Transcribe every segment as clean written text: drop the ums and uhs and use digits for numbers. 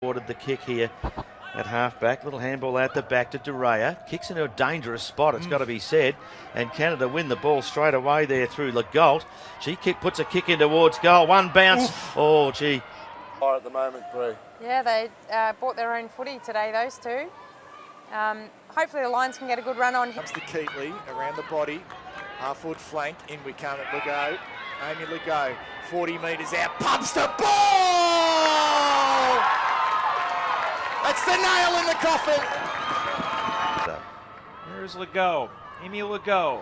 Ordered the kick here at halfback. Little handball out the back to Duryea. Kicks into a dangerous spot, it's got to be said. And Canada win the ball straight away there through Legault. She puts a kick in towards goal. One bounce. Oof. Oh, gee. At the moment, Bree. Yeah, they bought their own footy today, those two. Hopefully the Lions can get a good run on. Comes to Keatley, around the body. Half-foot flank, in we come at Legault. Aimee Legault, 40 metres out, pumps the ball! That's the nail in the coffin. Here's Legault, Aimee Legault.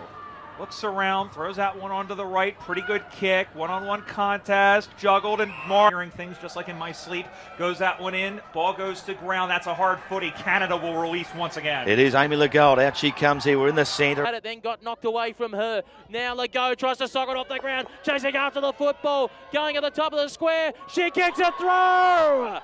Looks around, throws that one onto the right. Pretty good kick, one-on-one contest, juggled and hearing things just like in my sleep. Goes that one in, ball goes to ground. That's a hard footy. Canada will release once again. It is Aimee Legault. Out she comes here. We're in the centre. It then got knocked away from her. Now Legault tries to sock it off the ground, chasing after the football, going at the top of the square. She kicks it through.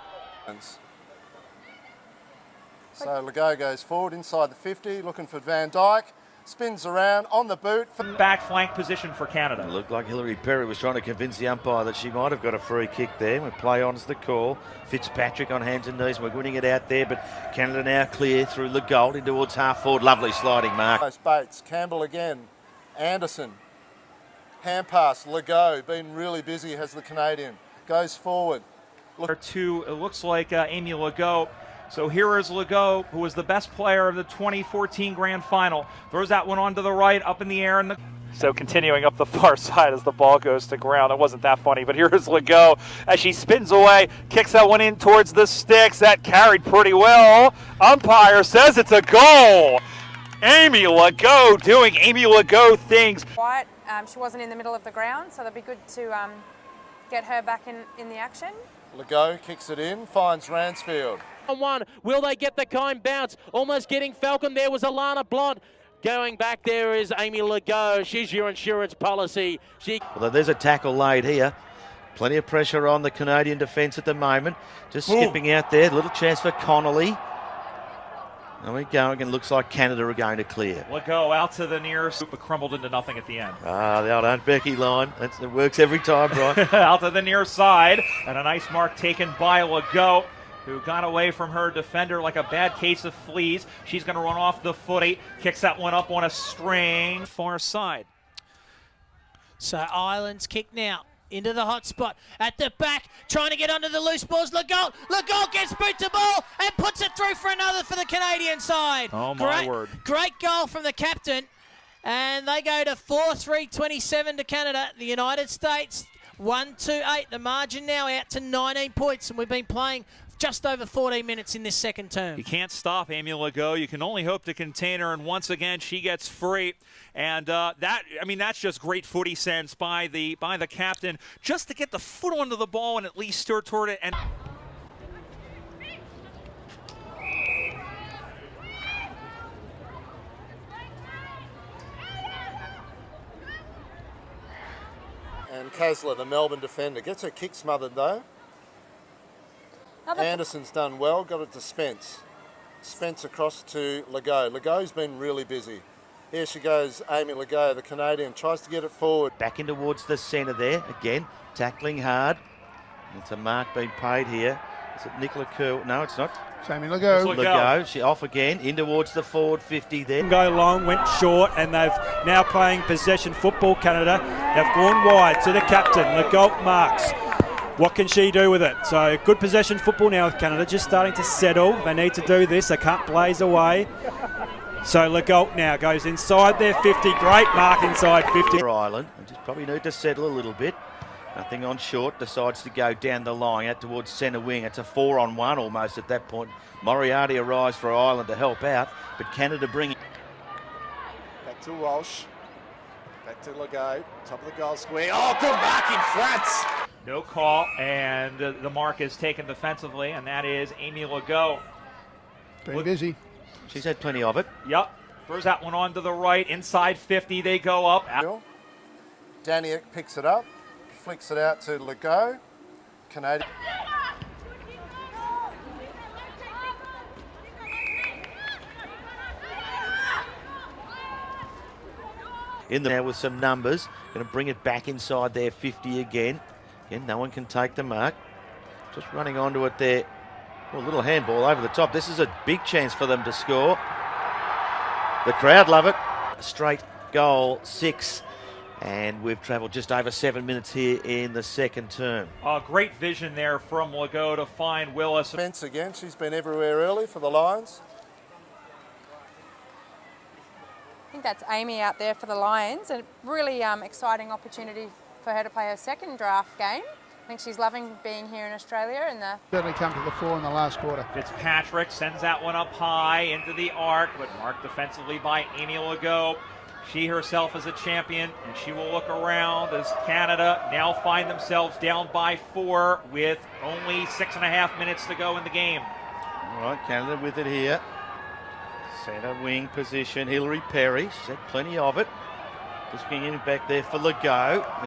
So Legault goes forward inside the 50, looking for Van Dyke. Spins around on the boot. Back flank position for Canada. It looked like Hilary Perry was trying to convince the umpire that she might have got a free kick there. We play on's the call. Fitzpatrick on hands and knees. We're winning it out there, but Canada now clear through Legault in towards half forward. Lovely sliding mark. Bates, Campbell again, Anderson. Hand pass, Legault, been really busy, has the Canadian. Goes forward. It looks like Aimee Legault. So here is Legault, who was the best player of the 2014 Grand Final. Throws that one onto the right, up in the air. So continuing up the far side as the ball goes to ground. It wasn't that funny, but here is Legault as she spins away, kicks that one in towards the sticks. That carried pretty well. Umpire says it's a goal. Aimee Legault doing Aimee Legault things. Quiet. She wasn't in the middle of the ground, so it'd be good to get her back in the action. Legault kicks it in, finds Ransfield. One, will they get the kind bounce? Almost getting Falcon. There was Alana Blond. Going back there is Aimee Legault. She's your insurance policy. Well, there's a tackle laid here. Plenty of pressure on the Canadian defence at the moment. Just skipping out there. Little chance for Connolly. There we go. Again, looks like Canada are going to clear. Legault out to the near, but crumbled into nothing at the end. The old Aunt Becky line. It works every time, right? Out to the near side. And a nice mark taken by Legault, who got away from her defender like a bad case of fleas. She's going to run off the footy. Kicks that one up on a string. Far side. So Ireland's kick now. Into the hot spot. At the back, trying to get under the loose balls. Legault gets boot to ball and puts it through for another for the Canadian side. Oh, my word. Great goal from the captain. And they go to 4-3-27 to Canada. The United States, 1-2-8. The margin now out to 19 points. And we've been playing just over 14 minutes in this second term. You can't stop Aimee Legault. You can only hope to contain her, and once again she gets free. And that's just great footy sense by the captain, just to get the foot onto the ball and at least stir toward it. And Kasler, the Melbourne defender, gets her kick smothered though. Anderson's done well, got it to Spence. Spence across to Legault. Legault's been really busy. Here she goes, Aimee Legault, the Canadian, tries to get it forward. Back in towards the centre there, again, tackling hard. It's a mark being paid here. Is it Nicola Kerr? No, it's not. It's Aimee Legault. Legault, she off again, in towards the forward 50 there. Go long, went short, and they've now playing possession football, Canada. They've gone wide to the captain, Legault marks. What can she do with it? So good possession football now with Canada, just starting to settle. They need to do this, they can't blaze away. So Legault now goes inside their 50, great mark inside 50. For Ireland, they just probably need to settle a little bit. Nothing on short, decides to go down the line out towards centre wing. It's a 4-on-1 almost at that point. Moriarty arrives for Ireland to help out, but Canada bring it. Back to Walsh. Back to Legault. Top of the goal square. Oh, good mark in front. No call, and the mark is taken defensively, and that is Aimee Legault. Very busy. She's had plenty of it. Yep. Throws that one on to the right. Inside 50, they go up. Daniak picks it up, flicks it out to Legault. Canadian. In there with some numbers. Going to bring it back inside their 50 again. Again, no one can take the mark. Just running onto it there Well, a little handball over the top. This is a big chance for them to score. The crowd love it. Straight goal, 6. And we've travelled just over 7 minutes here in the second term. Great vision there from Legault to find Willis. Spence again, she's been everywhere early for the Lions. I think that's Aimee out there for the Lions. A really exciting opportunity for her to play her second draft game. I think she's loving being here in Australia. And Certainly come to the fore in the last quarter. Fitzpatrick sends that one up high into the arc, but marked defensively by Aimee Legault. She herself is a champion, and she will look around as Canada now find themselves down by 4 with only 6.5 minutes to go in the game. All right, Canada with it here. Centre wing position, Hilary Perry. She's had plenty of it. Just getting in back there for Legault.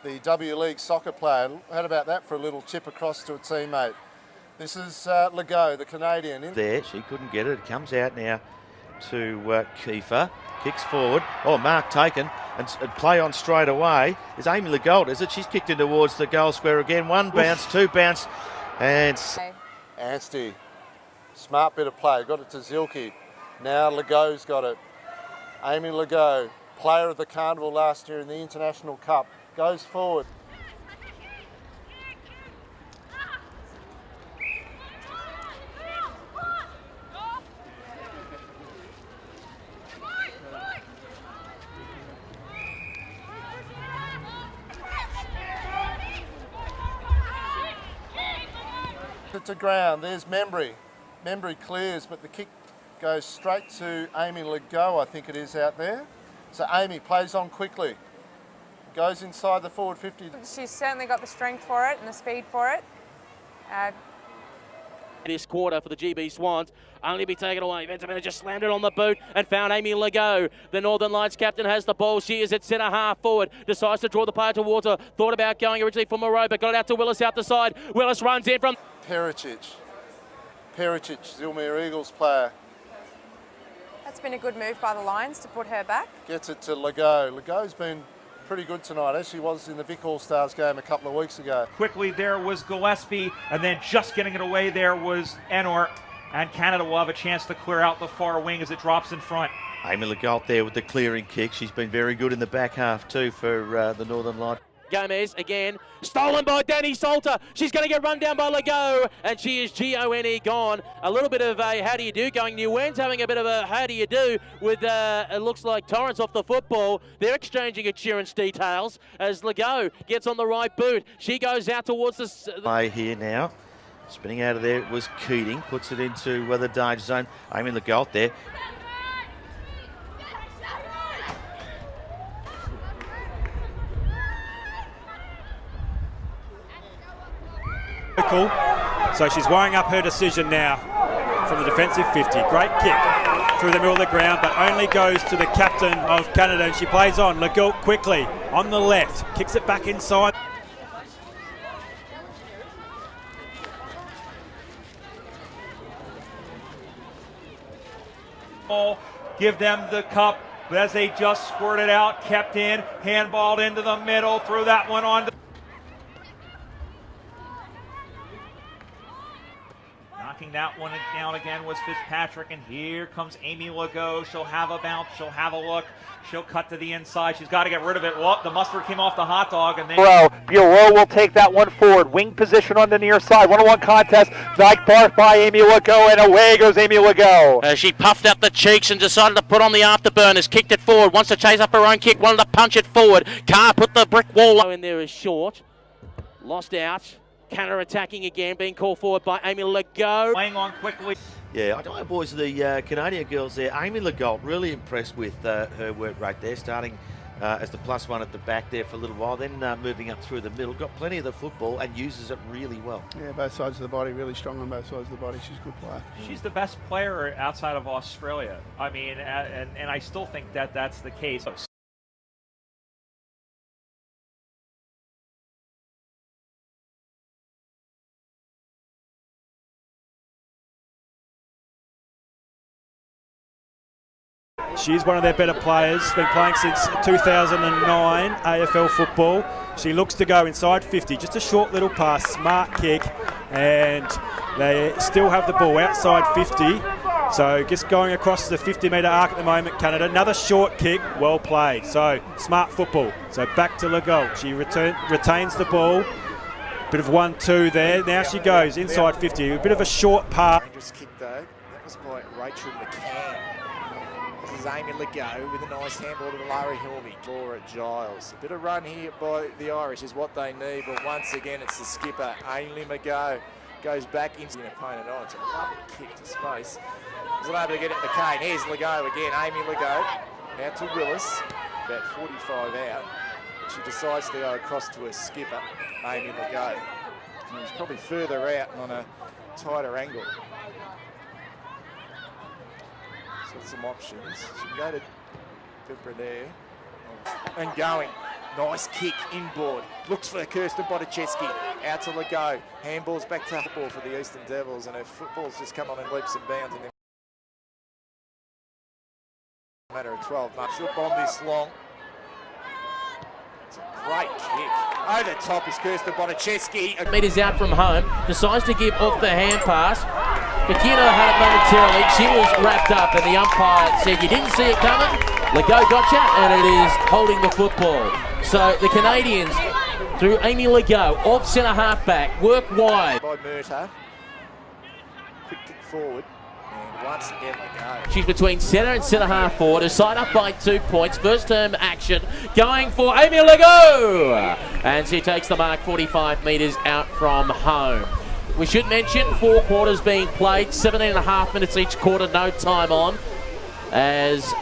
The W League soccer player, how about that for a little chip across to a teammate? This is Legault, the Canadian. There, she couldn't get it. It comes out now to Kiefer. Kicks forward. Oh, mark taken and play on straight away. Is Aimee Legault, is it? She's kicked in towards the goal square again. 1 bounce, 2 bounce, and Anstey, smart bit of play. Got it to Zilke. Now Legault's got it. Aimee Legault, player of the carnival last year in the International Cup, goes forward. To ground, there's Membry. Membry clears, but the kick goes straight to Aimee Legault, I think it is out there. So Aimee plays on quickly, goes inside the forward 50. she's certainly got the strength for it and the speed for it. This quarter for the GB Swans, only be taken away. Ventimina just slammed it on the boot and found Aimee Legault. The Northern Lights captain has the ball. She is at centre half forward. Decides to draw the player towards her. Thought about going originally for Moreau, but got it out to Willis out the side. Willis runs in from Pericic, Zilmere Eagles player. That's been a good move by the Lions to put her back. Gets it to Legault. Legault's been pretty good tonight, as she was in the Vic All-Stars game a couple of weeks ago. Quickly there was Gillespie, and then just getting it away there was Enor. And Canada will have a chance to clear out the far wing as it drops in front. Aimee Legault there with the clearing kick. She's been very good in the back half too for the Northern Lights. Gomez again, stolen by Danny Salter. She's going to get run down by Legault, and she is G-O-N-E gone. A little bit of a how do you do going. New Wens having a bit of a how do you do with it looks like Torrance off the football. They're exchanging insurance details as Legault gets on the right boot. She goes out towards the play here now. Spinning out of there was Keating, puts it into the danger zone. Aimee Legault there. So she's weighing up her decision now from the defensive 50. Great kick through the middle of the ground, but only goes to the captain of Canada, and she plays on. Legault quickly on the left, kicks it back inside. Give them the cup as they just squirted out, kept in, handballed into the middle, threw that one on. Knocking that one down again was Fitzpatrick, and here comes Aimee Legault. She'll have a bounce, she'll have a look, she'll cut to the inside, she's got to get rid of it. Well, the mustard came off the hot dog, and then Bureau will take that one forward. Wing position on the near side. 1-on-1 contest. Dyke barked by Aimee Legault, and away goes Aimee Legault. She puffed out the cheeks and decided to put on the afterburners. Kicked it forward. Wants to chase up her own kick. Wanted to punch it forward. Carr put the brick wall in there is short. Lost out. Canada attacking again, being called forward by Aimee Legault. playing on quickly. Yeah, I don't know, boys, the Canadian girls there. Aimee Legault, really impressed with her work right there, starting as the +1 at the back there for a little while, then moving up through the middle. Got plenty of the football and uses it really well. Yeah, both sides of the body, really strong on both sides of the body. She's a good player. She's the best player outside of Australia. I mean, and I still think that that's the case. She's one of their better players. Been playing since 2009 AFL football. She looks to go inside 50. Just a short little pass, smart kick, and they still have the ball outside 50. So just going across the 50-metre arc at the moment, Canada. Another short kick, well played. So smart football. So back to Legault. She retains the ball. Bit of 1-2 there. Now she goes inside 50. A bit of a short pass. Dangerous kick though. That was by Rachel McCann. This is Aimee Legault with a nice handball to Larry Hilmy. Laura Giles. A bit of run here by the Irish is what they need, but once again it's the skipper, Aimee Legault. Goes back into the opponent on. It's a lovely kick to space. Wasn't able to get it McCain. Here's Legault again. Aimee Legault out to Willis. About 45 out. She decides to go across to her skipper, Aimee Legault. She's probably further out and on a tighter angle. So some options. She can go to Deborah there. And going. Nice kick inboard. Looks for Kirsten Bodacheski. Out to Legault. Handballs back to the ball for the Eastern Devils, and her football's just come on in leaps and bounds. In a matter of 12 months. She'll bomb this long. It's a great kick. Over the top is Kirsten Bodacheski. Metres out from home, decides to give off the hand pass. Kakino had it momentarily. She was wrapped up, and the umpire said, "You didn't see it coming." Legault gotcha, and it is holding the football. So the Canadians, through Aimee Legault, off centre half back, work wide. By Murtagh. Quick kick forward. And once again, Legault. She's between centre and centre half forward, is side up by 2 points. First term action going for Aimee Legault. And she takes the mark 45 metres out from home. We should mention 4 quarters being played, 17.5 minutes each quarter, no time on. As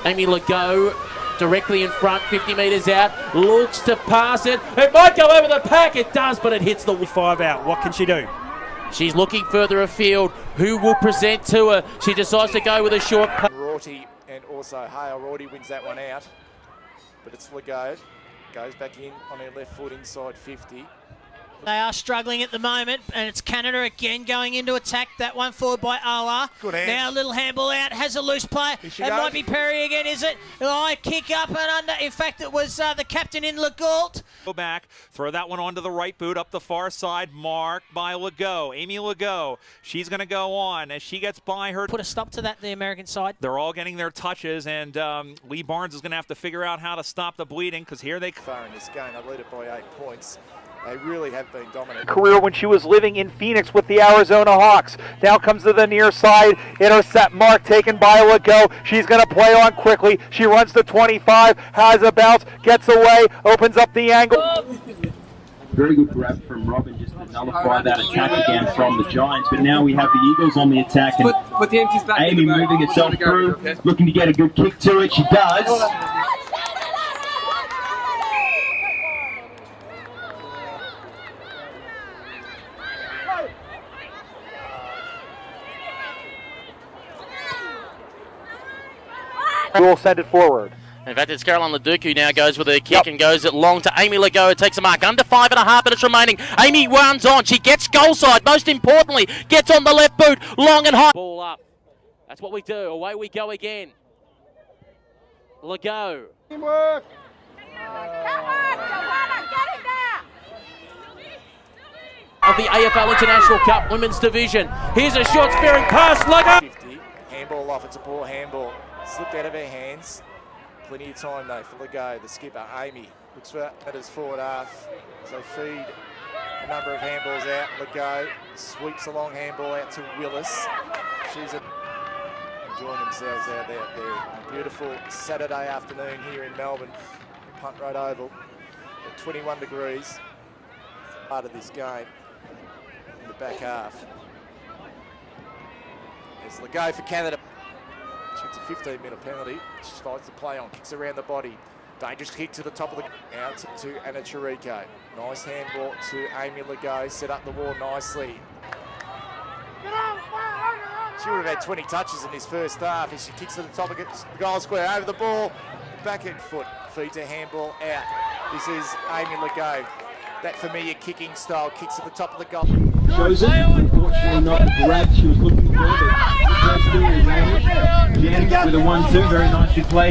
Aimee Legault directly in front, 50 metres out, looks to pass it. It might go over the pack. It does, but it hits the 5 out. What can she do? She's looking further afield. Who will present to her? She decides to go with a short pass. Rorty and also Hale. Rorty wins that one out. But it's Legault. Goes back in on her left foot inside 50. They are struggling at the moment, and it's Canada again going into attack. That one forward by Ola. Good hands. Now a little handball out, has a loose play. It might be Perry again, is it? Oh, kick up and under. In fact, it was the captain in Legault. Go back, throw that one onto the right boot, up the far side, marked by Legault. Aimee Legault, she's going to go on as she gets by her. Put a stop to that, the American side. They're all getting their touches, and Lee Barnes is going to have to figure out how to stop the bleeding, because here they far in this game. They lead it by 8 points. They really have been dominant. Career when she was living in Phoenix with the Arizona Hawks. Now comes to the near side. Intercept mark taken by Legault. She's going to play on quickly. She runs to 25, has a bounce, gets away, opens up the angle. Very good grab from Robin just to nullify that attack again from the Giants. But now we have the Eagles on the attack, and put the empties back. Aimee moving herself through, looking to get a good kick to it. She does. We'll send it forward. In fact, it's Caroline Leduc who now goes with her kick and goes it long to Aimee Legault. It takes a mark. Under 5.5 minutes remaining. Aimee runs on. She gets goal side. Most importantly, gets on the left boot. Long and high. Ball up. That's what we do. Away we go again. Legault. Teamwork. Of the AFL International Cup Women's Division. Here's a short spearing pass. Legault. 50. Handball off. It's a poor handball. Slipped out of her hands. Plenty of time though for Legault, the skipper. Aimee looks for at his forward half. So feed a number of handballs out. Legault sweeps a long handball out to Willis. She's enjoying themselves out there. A beautiful Saturday afternoon here in Melbourne, Punt Road Oval. At 21 degrees. Part of this game in the back half. There's Legault for Canada. It's a 15-minute penalty. She starts to play on, kicks around the body. Dangerous kick to the top of the... Out to Anna Chirico. Nice handball to Aimee Legault. Set up the wall nicely. She would have had 20 touches in this first half as she kicks to the top of the goal square. Over the ball. Backhand foot. Feeds a handball out. This is Aimee Legault. That familiar kicking style. Kicks to the top of the goal. Shows it. Unfortunately not the grab she was looking for, but Jen with a 1-2, very nicely played.